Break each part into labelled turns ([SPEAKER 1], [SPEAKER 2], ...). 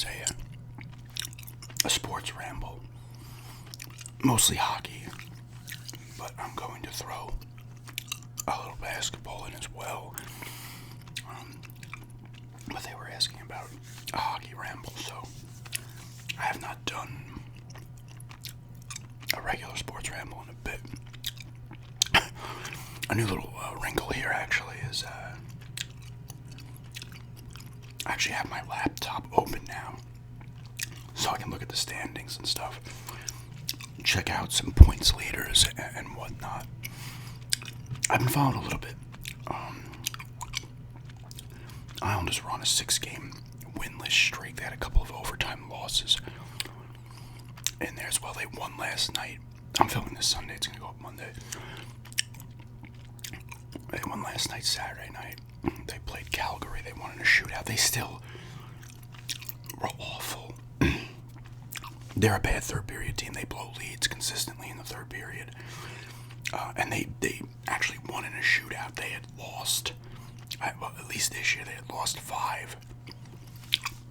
[SPEAKER 1] is a sports ramble, mostly hockey, but I'm going to throw a little basketball in as well. But they were asking about a hockey ramble, so I have not done a regular sports ramble in a bit. A new little wrinkle here actually is I actually have my laptop open now, so I can look at the standings and stuff, check out some points leaders and whatnot. I've been following a little bit. Islanders were on a 6-game winless streak. They had a couple of overtime losses in there as well. They won last night. I'm filming this Sunday. It's going to go up Monday. They won last night, Saturday night. They played Calgary. They won in a shootout. They still were awful. They're a bad third period team. They blow leads consistently in the third period. And they actually won in a shootout. They had lost, well, at least this year, they had lost 5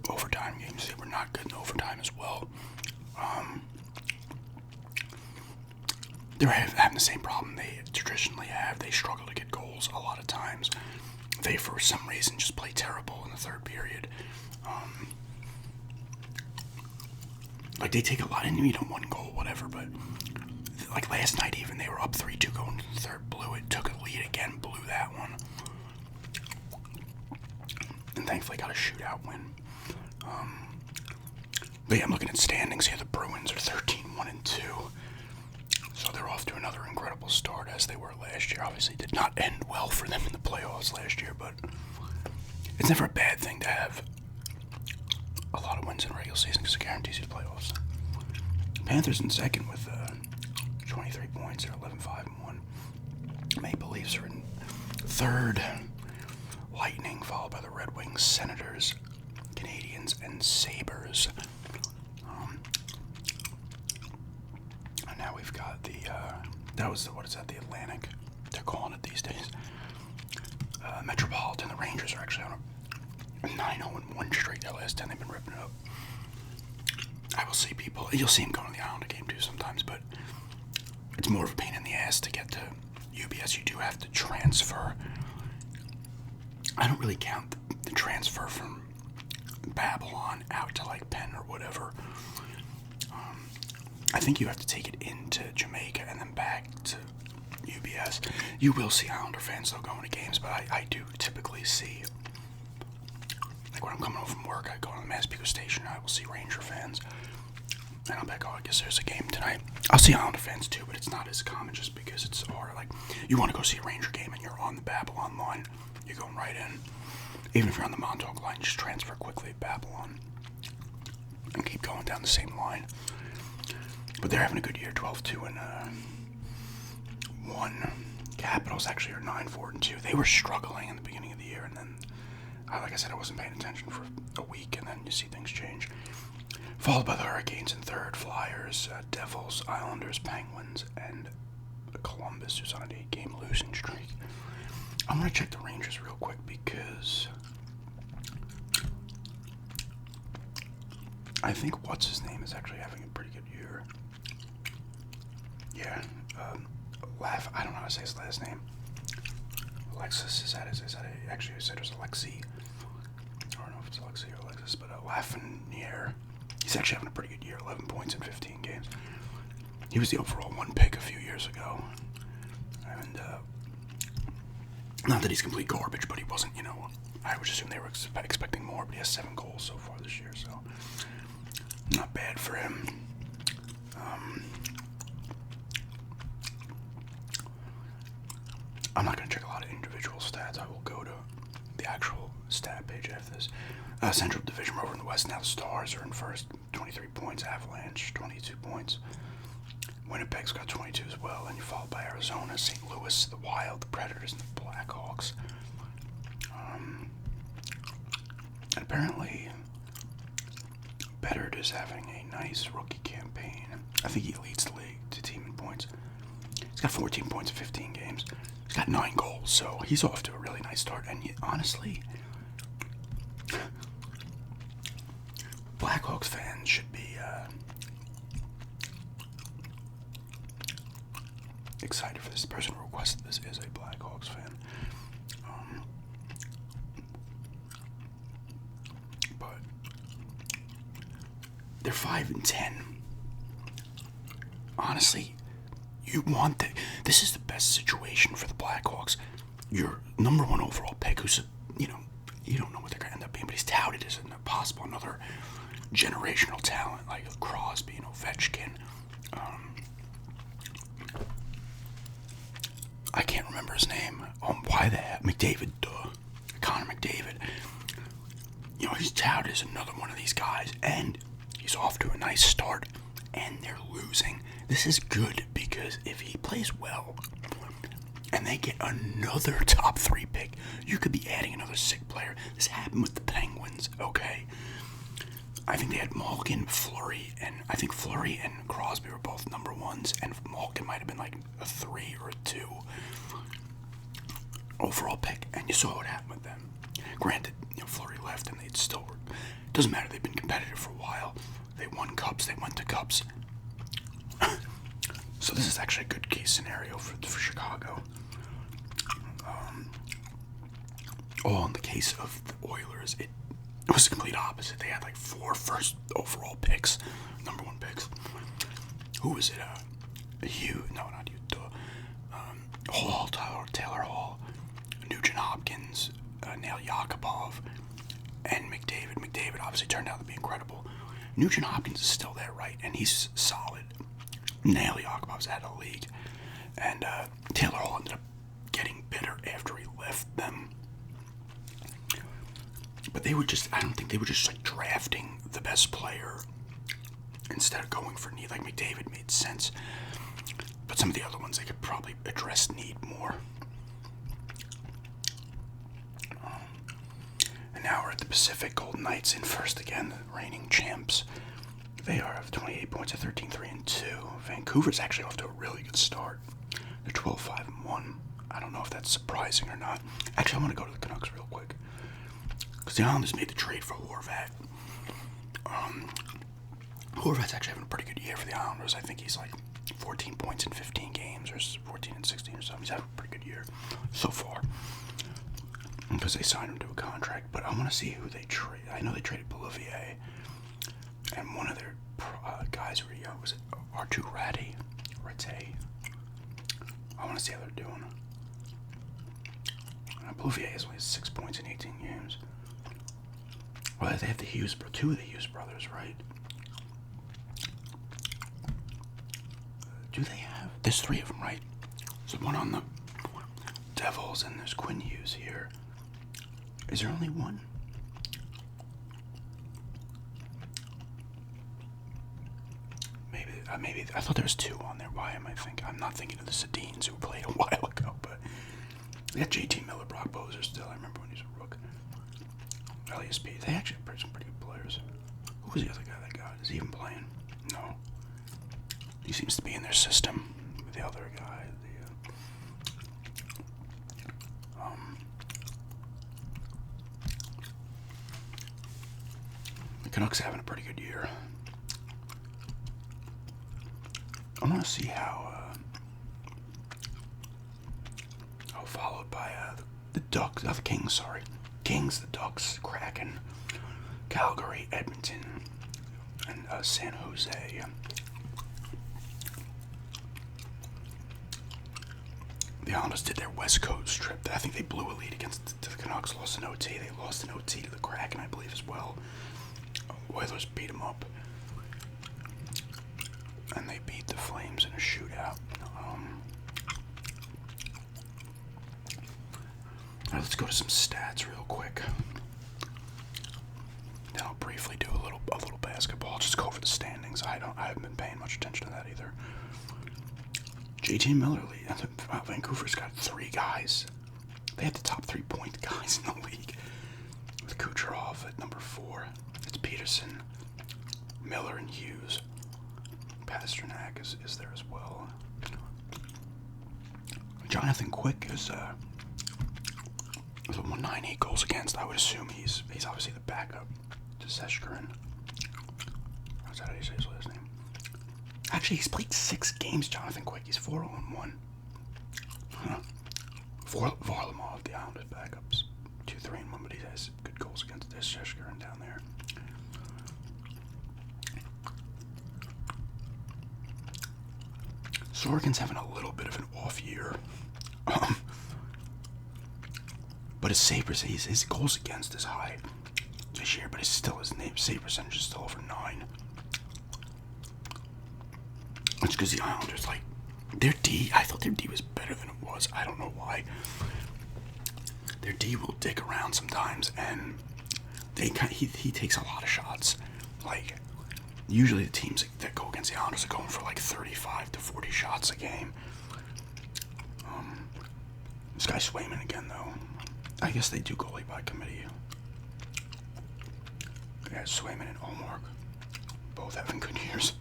[SPEAKER 1] overtime games. They were not good in overtime as well. They're having the same problem they traditionally have. They struggle to get goals a lot of times. They, for some reason, just play terrible in the third period. Like, they take a lot, and you know, 1 goal, whatever, but like last night even, they were up 3-2 going into the third, blew it, took a lead again, blew that one. And thankfully got a shootout win. But yeah, I'm looking at standings here. The Bruins are 13-1-2. So they're off to another incredible start as they were last year. Obviously did not end well for them in the playoffs last year, but it's never a bad thing to have a lot of wins in regular season because it guarantees you the playoffs. Panthers in second with 23 points. They're 11-5-1. Maple Leafs are in third. Lightning followed by the Red Wings, Senators, Canadians, and Sabres. And now we've got the, the Atlantic. They're calling it these days. Metropolitan. The Rangers are actually on a 9-0-1 streak. Their last 10, they've been ripping it up. I will see people, you'll see them going to the Islander game too sometimes, but it's more of a pain in the ass to get to UBS. You do have to transfer. I don't really count the transfer from Babylon out to like Penn or whatever. I think you have to take it into Jamaica and then back to UBS. You will see Islander fans though going to games, but I do typically see, like when I'm coming home from work, I go to the Massapequa station and I will see Ranger fans. And I'm like, oh, I guess there's a game tonight. I'll see Islander fans too, but it's not as common just because it's hard. Like, you want to go see a Ranger game and you're on the Babylon line, you're going right in. Even if you're on the Montauk line, just transfer quickly to Babylon and keep going down the same line. But they're having a good year, 12-2 and 1. Capitals actually are 9-4-2. They were struggling in the beginning of the year, and then, like I said, I wasn't paying attention for a week, and then you see things change. Followed by the Hurricanes in third, Flyers, Devils, Islanders, Penguins, and Columbus, who's on an 8-game losing streak. I'm going to check the Rangers real quick because I think what's-his-name is actually having a pretty good year. Yeah, I don't know how to say his last name. Alexis, actually I said it was Alexi. I don't know if it's Alexi or Alexis, but Lafreniere. He's actually having a pretty good year, 11 points in 15 games. He was the overall 1 pick a few years ago. And, not that he's complete garbage, but he wasn't, I would assume they were expecting more, but he has 7 goals so far this year, so not bad for him. I'm not going to check a lot of individual stats. I will go to the actual stat page after this. Central Division over in the West. Now the Stars are in first, 23 points. Avalanche, 22 points. Winnipeg's got 22 as well. And you're followed by Arizona, St. Louis, the Wild, the Predators, and the Blackhawks. And apparently, Bedard is having a nice rookie campaign. I think he leads the league to team in points. He's got 14 points in 15 games. He's got 9 goals, so he's off to a really nice start. And honestly, excited for this. The person who requested this is a Blackhawks fan. But they're 5-10. Honestly, you want that. This is the best situation for the Blackhawks. Your number one overall pick, who's you don't know what they're going to end up being, but he's touted as another generational talent like Crosby and Ovechkin. I can't remember his name. Why that? McDavid, duh. Connor McDavid. He's touted as another one of these guys, and he's off to a nice start, and they're losing. This is good because if he plays well, and they get another top 3 pick, you could be adding another sick player. This happened with the Penguins, okay? I think they had Malkin, Fleury, and I think Fleury and Crosby were both number 1s, and Malkin might have been like a 3 or a 2 overall pick, and you saw what happened with them. Granted, Fleury left, and they'd still were. Doesn't matter. They've been competitive for a while. They won cups. They went to cups. So this is actually a good case scenario for Chicago. In the case of the Oilers, it was the complete opposite. They had like 4 first overall picks, number 1 picks. Who was it? Hugh? No, not Hugh. Hall, Taylor Hall, Nugent Hopkins, Nail Yakupov, and McDavid. McDavid obviously turned out to be incredible. Nugent Hopkins is still there, right? And he's solid. Nail Yakupov's out of the league. And Taylor Hall ended up getting bitter after he left them. But I don't think they were just like drafting the best player instead of going for need. Like McDavid made sense. But some of the other ones, they could probably address need more. And now we're at the Pacific. Golden Knights in first again, the reigning champs. They are of 28 points at 13-3-2. Vancouver's actually off to a really good start. They're 12-5-1. I don't know if that's surprising or not. Actually, I want to go to the Canucks real quick. Because the Islanders made the trade for Horvat. Horvat's actually having a pretty good year for the Islanders. I think he's like 14 points in 15 games, or 14 and 16 or something. He's having a pretty good year so far. Because they signed him to a contract. But I want to see who they trade. I know they traded Bolivier. And one of their guys were young. Was it Artu Rate? I want to see how they're doing. Bolivier has only 6 points in 18 games. Well, they have the Hughes, 2 of the Hughes brothers, right? Do they have? There's 3 of them, right? There's one on the Devils, and there's Quinn Hughes here. Is there only one? Maybe I thought there was 2 on there. Why am I thinking? I'm not thinking of the Sedins who played a while ago, but they got JT Miller, Brock Boser still. I remember when he was a rook. Elias P. They actually have some pretty good players. Who was the other guy they got? Is he even playing? No. He seems to be in their system with the other guy. The Canucks are having a pretty good year. I want to see how. Followed by the Ducks, the Kings. Sorry, Kings, the Ducks, Kraken, Calgary, Edmonton, and San Jose. The Islanders did their West Coast trip. I think they blew a lead against the Canucks. Lost an OT. They lost an OT to the Kraken, I believe, as well. Oilers beat them up. And they beat the Flames in a shootout. Now let's go to some stats real quick. Then I'll briefly do a little basketball. Just go over the standings. I haven't been paying much attention to that either. JT Miller lead. Vancouver's got 3 guys. They had the top 3-point guys in the league. With Kucherov at number 4. It's Peterson, Miller, and Hughes. Pasternak is there as well. Jonathan Quick is with a 198 goals against. I would assume he's obviously the backup to Seshkarin. How's that how you say his last name? Actually, he's played 6 games, Jonathan Quick. He's 4-1. Varlamov, the Islanders backups, 2-3-1, but he has good goals against this Sheshkarin down there. Sorkin's having a little bit of an off year. But his save percentage, his goals against is high this year, but it's still his save percentage is still over 9. It's because the Islanders, like, their D, I thought their D was better than it was. I don't know why. Their D will dick around sometimes, and he takes a lot of shots. Like, usually the teams that go against the Islanders are going for like 35 to 40 shots a game. This guy's Swayman again, though. I guess they do goalie by committee. Yeah, Swayman and Olmark, both having good years.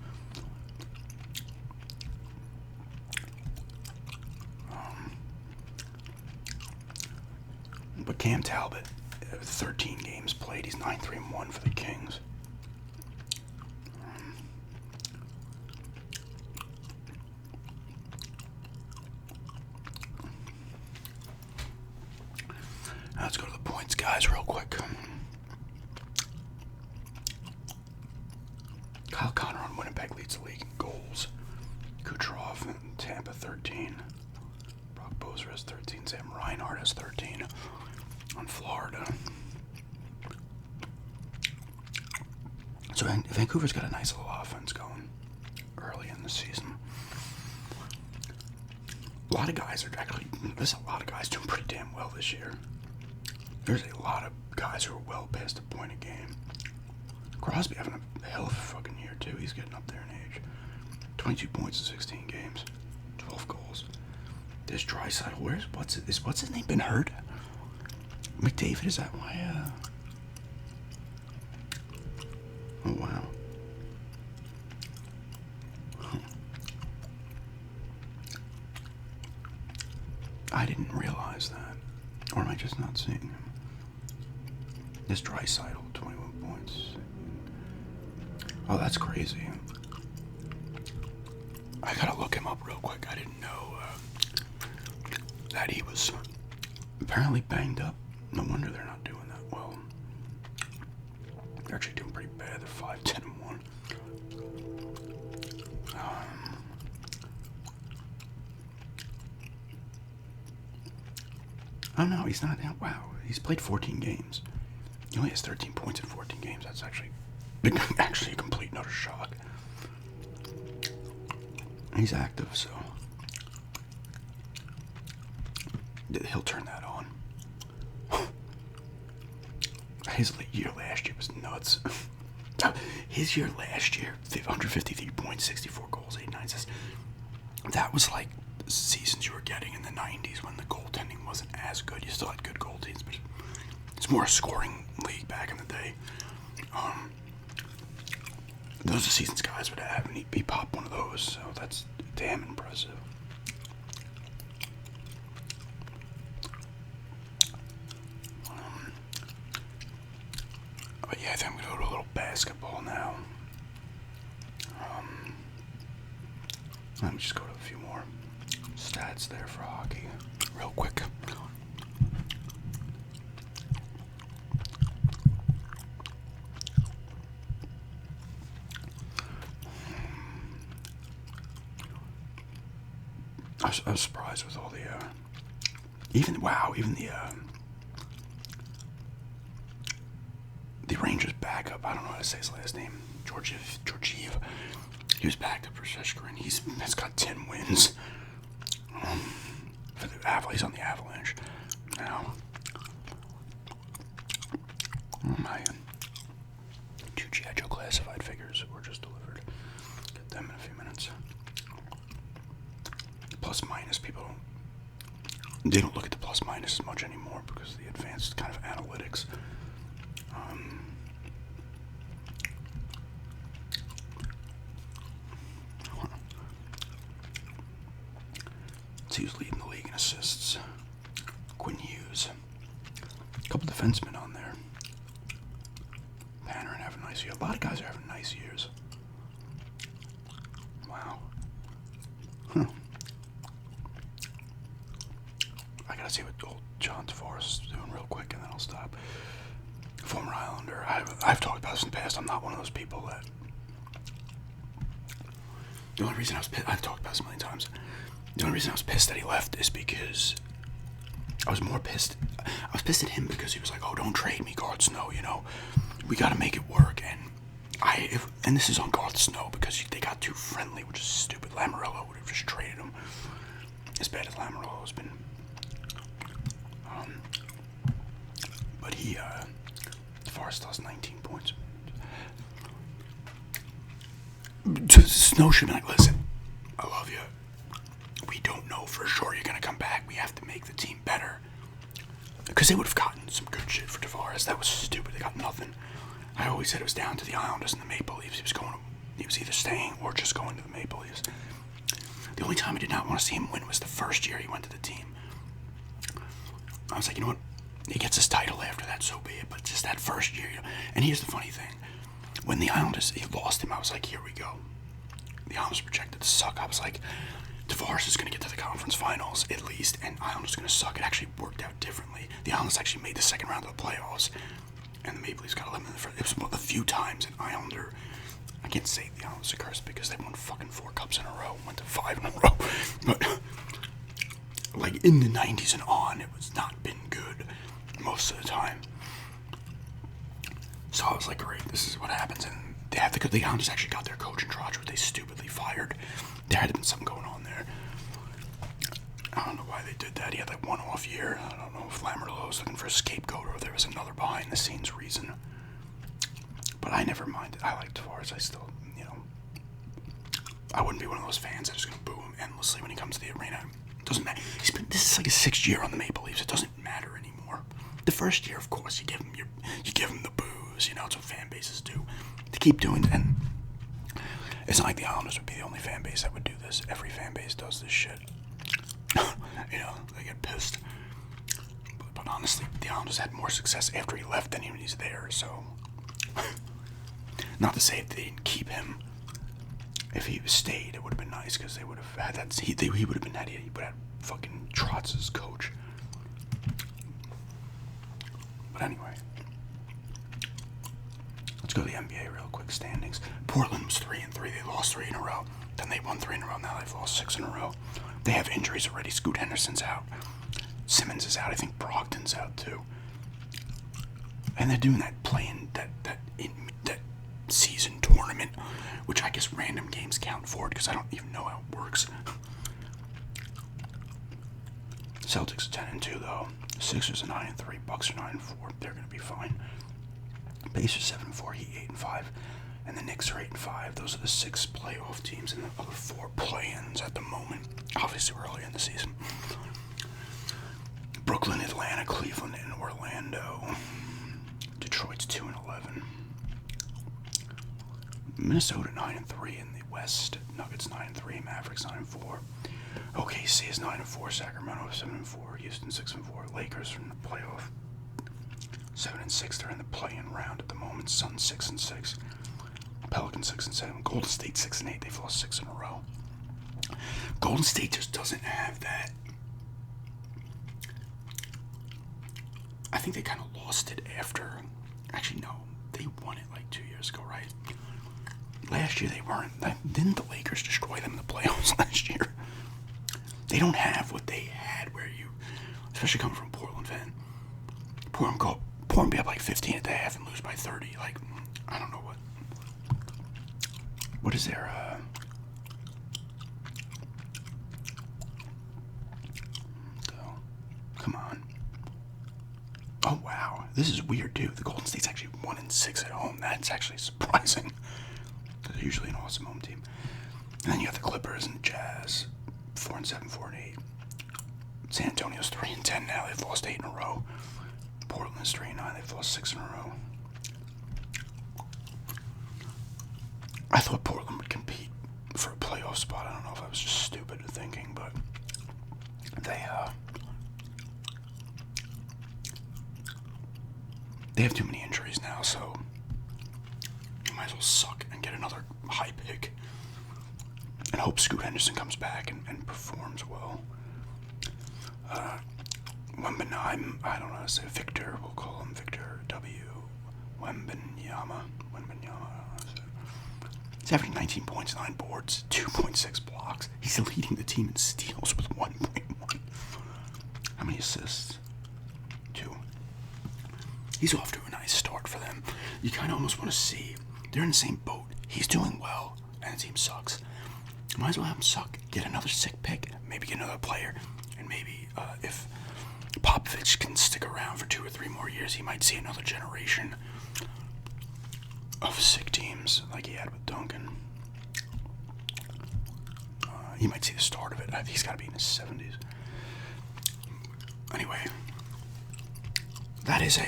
[SPEAKER 1] But Cam Talbot, 13 games played, he's 9-3-1 for the Kings. Now let's go to the points, guys, real quick. Kyle Connor on Winnipeg leads the league in goals. Kucherov in Tampa, 13. Brock Boser has 13. Sam Reinhart has 13 on Florida. So Vancouver's got a nice little offense going early in the season. A lot of guys are actually, there's a lot of guys doing pretty damn well this year. There's a lot of guys who are well past a point a game. Crosby having a hell of a fucking year too. He's getting up there in age. 22 points in 16 games, 12 goals. There's Draisaitl. What's his name been hurt? McDavid, is that why? Oh wow. I didn't realize that, or am I just not seeing him? This Draisaitl, 21 points. Oh, that's crazy. I gotta look him up real quick. I didn't know that he was apparently banged up. No wonder they're not doing that well. They're actually doing pretty bad. They're 5-10-1. Oh no, he's not. Wow, he's played 14 games. He only has 13 points in 14 games. That's actually a complete and utter shock. He's active, so he'll turn that on. His year last year was nuts. His year last year, 153 points, 64 goals, 89 assists. That was like the seasons you were getting in the 90s when the goaltending wasn't as good. You still had good goaltendings, but it's more a scoring league back in the day. Those are seasons guys would have, and he popped one of those, so that's damn impressive. But yeah, I think I'm going to go to a little basketball now. Let me just go to a few more stats there for hockey, real quick. I was surprised with all the, even the Rangers backup, I don't know how to say his last name, Georgiev. He was backed up for Sheshkarin. He's got 10 wins. For the Avalanche, he's on the Avalanche now. Oh my, 2 G.I. Joe classified figures were just delivered. Get them in a few minutes. Plus minus, they don't look at the plus minus as much anymore because of the advanced kind of analytics. Let's see who's leading the league in assists. Quinn Hughes. A couple defensemen on there. Panarin having a nice year. A lot of guys are having nice years. Wow. Huh. gotta see what old John Tavares is doing real quick, and then I'll stop. Former Islander. I've talked about this in the past. I'm not one of those people that. The only reason I was pissed, I've talked about this a million times. The only reason I was pissed that he left is because I was more pissed. I was pissed at him because he was like, "Oh, don't trade me, Garth Snow. You know, we got to make it work." And this is on Garth Snow because they got too friendly, which is stupid. Lamoriello would have just traded him. As bad as Lamoriello has been. But Tavares still has 19 points. Snow should be like, listen, I love you. We don't know for sure you're going to come back. We have to make the team better. Because they would have gotten some good shit for Tavares. That was stupid. They got nothing. I always said it was down to the Islanders and the Maple Leafs. He was either staying or just going to the Maple Leafs. The only time I did not want to see him win was the first year he went to the team. I was like, you know what? He gets his title after that, so be it. But just that first year. And here's the funny thing. When the Islanders, he lost him, I was like, here we go. The Islanders projected to suck. I was like, Tavares is going to get to the conference finals at least, and Islanders going to suck. It actually worked out differently. The Islanders actually made the second round of the playoffs, and the Maple Leafs got eliminated in the first. It was one of the few times an Islander. I can't say the Islanders are cursed because they won fucking 4 cups in a row, went to 5 in a row. But like in the 90s and on, it was not been good most of the time. So I was like, great, this is what happens. And the Islanders actually got their coach in Trotro. They stupidly fired. There had been something going on there. I don't know why they did that. He had like one off year. I don't know if Lamoriello was looking for a scapegoat or if there was another behind the scenes reason. But I never minded. I like Tavares. I still, I wouldn't be one of those fans that's just going to boo him endlessly when he comes to the arena. It doesn't matter. This is like his 6th year on the Maple Leafs. It doesn't matter anymore. The first year, of course, you give him the boos. That's what fan bases do. They keep doing that. And it's not like the Islanders would be the only fan base that would do this. Every fan base does this shit. They get pissed. But honestly, the Islanders had more success after he left than when he's there. So, not to say if they didn't keep him. If he stayed, it would have been nice because they would have had that. He would have had fucking Trotz as coach. But anyway, let's go to the NBA real quick. Standings. Portland was 3-3. They lost 3 in a row. Then they won 3 in a row. Now they've lost 6 in a row. They have injuries already. Scoot Henderson's out. Simmons is out. I think Brogdon's out too. And they're doing that that season tournament, which I guess random games count for it because I don't even know how it works. Celtics are 10-2 though. Sixers are 9-3. Bucks are 9-4. They're gonna be fine. Pacers 7-4. Heat 8-5. And the Knicks are 8-5. Those are the 6 playoff teams, and the other 4 play-ins at the moment. Obviously, we're early in the season. Brooklyn, Atlanta, Cleveland, and Orlando. Detroit's 2-11. Minnesota 9-3 in the West. Nuggets 9-3. Mavericks 9-4. OKC is 9-4. Sacramento 7-4. Houston 6-4. Lakers are in the playoff 7-6. They're in the play-in round at the moment. Suns 6-6. Pelicans 6-7. Golden State 6-8. They've lost 6 in a row. Golden State just doesn't have that. I think they kind of lost it after. Actually, no. They won it like 2 years ago, right? Last year they weren't. Didn't the Lakers destroy them in the playoffs last year? They don't have what they had where you, especially coming from a Portland fan. Portland be up like 15 at the half and lose by 30. Like, I don't know what. What is their, come on. Oh, wow. This is weird, too. The Golden State's actually 1-6 at home. That's actually surprising. They're usually an awesome home team. And then you have the Clippers and Jazz, 4-7, 4-8. San Antonio's 3-10 now. They've lost 8 in a row. Portland's 3-9. They've lost 6 in a row. I thought Portland would compete for a playoff spot. I don't know if I was just stupid thinking, but they have too many injuries now, so you might as well suck and get another high pick and hope Scoot Henderson comes back and performs well. Wembanyama, I don't know how to say Victor, we'll call him Victor W. Wembanyama. He's averaging 19 points, 9 boards, 2.6 blocks. He's leading the team in steals with 1.1. How many assists? 2. He's off to a nice start for them. You kind of almost want to see, they're in the same boat. He's doing well, and the team sucks. Might as well have him suck. Get another sick pick, maybe get another player, and maybe if Popovich can stick around for 2 or 3 more years, he might see another generation of sick teams like he had with Duncan. He might see the start of it. He's got to be in his 70s. Anyway, that is a.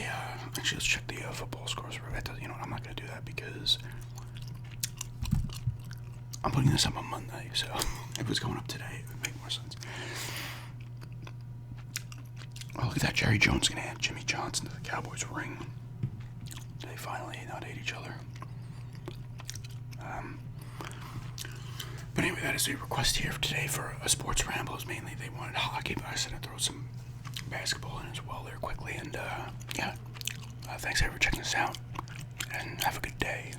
[SPEAKER 1] Actually, let's check the football scores. You know, I'm not going to do that because I'm putting this up on Monday. So if it was going up today, it would make more sense. Oh, look at that. Jerry Jones going to add Jimmy Johnson to the Cowboys ring. They finally not hate each other. But anyway, that is the request here for today for a sports ramble. Mainly they wanted hockey, but I said I'd throw some basketball in as well there quickly. And yeah, thanks for checking this out, and have a good day.